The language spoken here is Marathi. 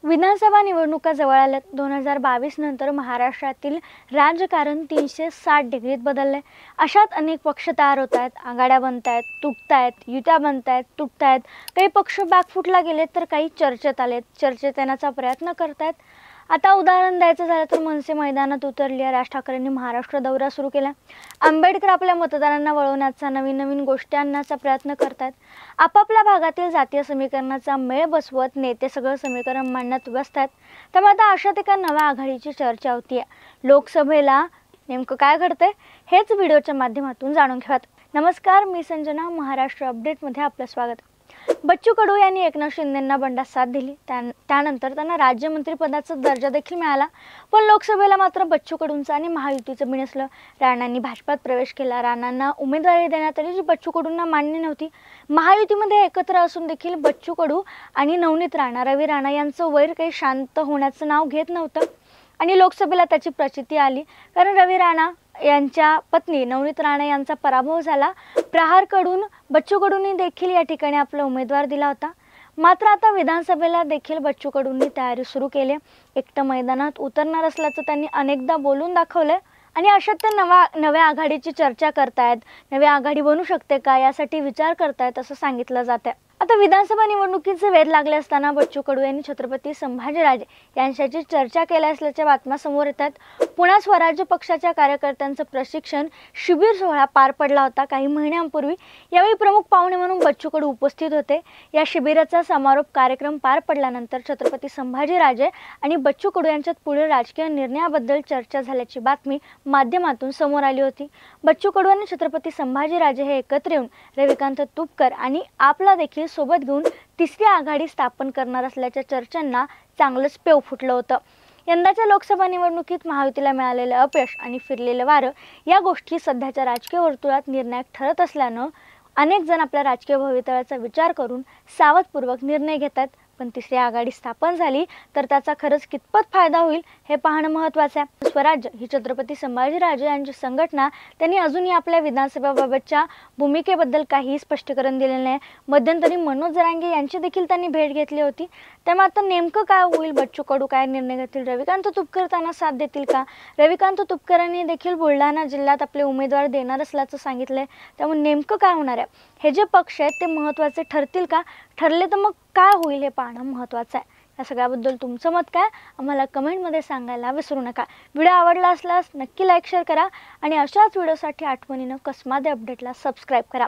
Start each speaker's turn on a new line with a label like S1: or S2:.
S1: विधानसभा निवडणुका जवळ आल्यात। 2022 नंतर महाराष्ट्रातील राजकारण 360 डिग्रीत बदलले। अशात अनेक पक्ष तयार होत आहेत, आघाड्या बनतायत, तुटतायत, युत्या बनतायत, तुटतायत। काही पक्ष बॅकफुटला गेलेत तर काही चर्चेत आलेत, चर्चेत येण्याचा प्रयत्न करतायत। आता उदाहरण द्यायचं झालं तर मनसे मैदानात उतरली आहे। राज ठाकरेंनी महाराष्ट्र दौरा सुरू केला। आंबेडकर आपल्या मतदारांना वळवण्याचा, नवीन गोष्टी आणण्याचा प्रयत्न करतात। आपापल्या भागातील जातीय समीकरणाचा मेळ बसवत नेते सगळं समीकरण मांडण्यात व्यस्त आहेत। त्यामुळे आता अशात एका नव्या आघाडीची चर्चा होतीये। लोकसभेला नेमकं काय घडतंय हेच व्हिडिओच्या माध्यमातून जाणून घेऊयात। नमस्कार, मी संजना। महाराष्ट्र अपडेटमध्ये आपलं स्वागत। बच्चू कडू यांनी एकनाथ शिंदेंना बंडात साथ दिली। त्यानंतर त्यांना राज्यमंत्री पदाचा दर्जा देखील मिळाला। पण लोकसभेला मात्र बच्चू कडूंचं आणि महायुतीचं बिनसलं। राणांनी भाजपात प्रवेश केला। राणांना उमेदवारी देण्यात आली जी बच्चू कडूंना मान्य नव्हती। महायुतीमध्ये एकत्र असून देखील बच्चू कडू आणि नवनीत राणा, रवी राणा यांचं वैर काही शांत होण्याचं नाव घेत नव्हतं आणि लोकसभेला त्याची प्रचिती आली। कारण रवी राणा यांच्या पत्नी नवनीत राणा यांचा पराभव झाला। प्रहारकडून बच्चू कडूंनी देखील या ठिकाणी आपला उमेदवार दिला होता। मात्र आता विधानसभेला देखील बच्चू कडूंनी तयारी सुरू केली। एकटं मैदानात उतरणार असल्याचं त्यांनी अनेकदा बोलून दाखवलंय आणि अशात ते नव्या आघाडीची चर्चा करतायत। नवी आघाडी बनू शकते का यासाठी विचार करतायत असं सांगितलं जातंय। आता विधानसभा निवडणुकीचे वेध लागले असताना बच्चू कडू यांनी छत्रपती संभाजीराजे यांच्याशी चर्चा केली असल्याच्या बातम्या समोर येतात। पुण्यात स्वराज्य पक्षाच्या कार्यकर्त्यांचं प्रशिक्षण शिबिर सोहळा पार पडला होता काही महिन्यांपूर्वी। यावेळी प्रमुख पाहुणे म्हणून बच्चू कडू उपस्थित होते। या शिबिराचा समारोप कार्यक्रम पार पडल्यानंतर छत्रपती संभाजीराजे आणि बच्चू कडू यांच्यात पुढील राजकीय निर्णयाबद्दल चर्चा झाल्याची बातमी माध्यमातून समोर आली होती। बच्चू कडू आणि छत्रपती संभाजीराजे हे एकत्र येऊन रविकांत तुपकर आणि आपला देखील सोबत घेऊन तिसरी आघाडी स्थापन करणार असल्याच्या चर्चांना चांगलंच पेव फुटलं होतं। यंदाच्या लोकसभा निवडणुकीत महायुतीला मिळालेलं अपयश आणि फिरलेलं वारं या गोष्टी सध्याच्या राजकीय वर्तुळात निर्णायक ठरत असल्यानं अनेक जण आपल्या राजकीय भवितव्याचा विचार करून सावधपूर्वक निर्णय घेतात। पण तिसरी आघाडी स्थापन झाली तर त्याचा खरंच कितपत फायदा होईल हे पाहणं महत्त्वाचं आहे। स्वराज्य ही छत्रपती संभाजीराजे यांची संघटना त्यांनी अजूनही आपल्या विधानसभेबाबतच्या भूमिकेबद्दल काही स्पष्टीकरण दिलेलं नाही। मध्यंतरी मनोज जरांगे यांची देखील त्यांनी भेट घेतली होती। त्यामुळे आता नेमकं काय होईल, बच्चू कडू काय निर्णय घेतील, रविकांत तुपकर त्यांना साथ देतील का? रविकांत तुपकरांनी देखील बुलढाणा जिल्ह्यात आपले उमेदवार देणार असल्याचं सांगितलंय। त्यामुळे नेमकं काय होणार आहे, हे जे पक्ष आहेत ते महत्त्वाचे ठरतील का? ठरले तर मग काय होईल हे पाहणं महत्त्वाचं आहे। या सगळ्याबद्दल तुमचं मत काय आम्हाला कमेंटमध्ये सांगायला विसरू नका। व्हिडिओ आवडला असल्यास नक्की लाईक शेअर करा आणि अशाच व्हिडिओसाठी आठवणीनं कसमादे अपडेटला सबस्क्राईब करा।